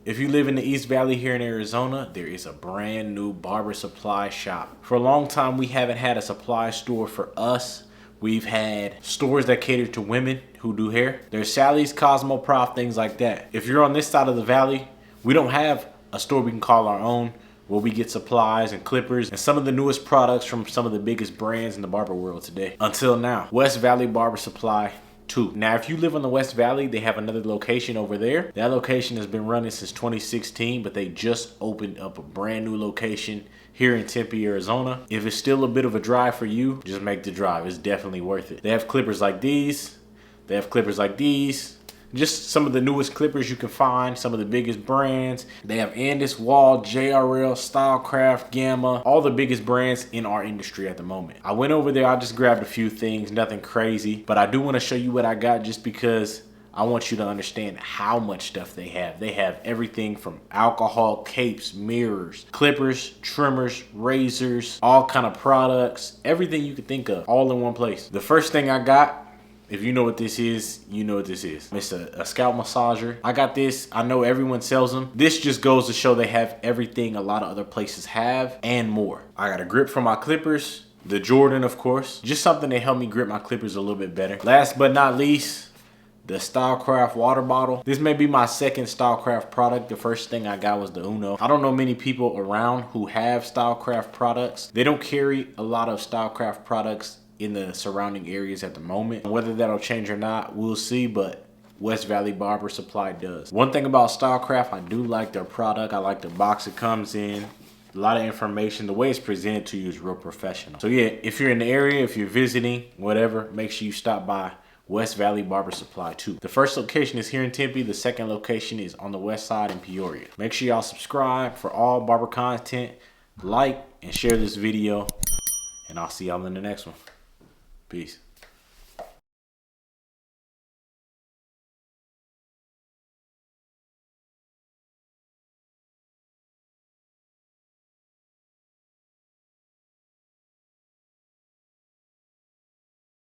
If you live in the East Valley here in Arizona, there is a brand new barber supply shop. For a long time, we haven't had a supply store for us. We've had stores that cater to women who do hair. There's Sally's, Cosmo Prof, things like that. If you're on this side of the valley, we don't have a store we can call our own where we get supplies and clippers and some of the newest products from some of the biggest brands in the barber world today. Until now, West Valley Barber Supply 2. Now, if you live on the West Valley, they have another location over there. That location has been running since 2016, but they just opened up a brand new location here in Tempe, Arizona. If it's still a bit of a drive for you, just make the drive. It's definitely worth it. They have clippers like these. They have clippers like these. Just some of the newest clippers you can find, some of the biggest brands. They have Andis, Wall, JRL, Stylecraft, Gamma, all the biggest brands in our industry at the moment. I went over there, I just grabbed a few things, nothing crazy, but I do want to show you what I got just because I want you to understand how much stuff they have. They have everything from alcohol, capes, mirrors, clippers, trimmers, razors, all kind of products, everything you could think of, all in one place. The first thing I got, if you know what this is, you know what this is. It's a scalp massager. I got this. I know everyone sells them. This just goes to show they have everything a lot of other places have and more. I got a grip for my clippers. The Jordan, of course. Just something to help me grip my clippers a little bit better. Last but not least, the Stylecraft water bottle. This may be my second Stylecraft product. The first thing I got was the Uno. I don't know many people around who have Stylecraft products. They don't carry a lot of Stylecraft products in the surrounding areas at the moment. Whether that'll change or not, we'll see, but West Valley Barber Supply does. One thing about Stylecraft, I do like their product. I like the box it comes in. A lot of information. The way it's presented to you is real professional. So yeah, if you're in the area, if you're visiting, whatever, make sure you stop by West Valley Barber Supply 2. The first location is here in Tempe. The second location is on the west side in Peoria. Make sure y'all subscribe for all barber content. Like and share this video, and I'll see y'all in the next one. Peace.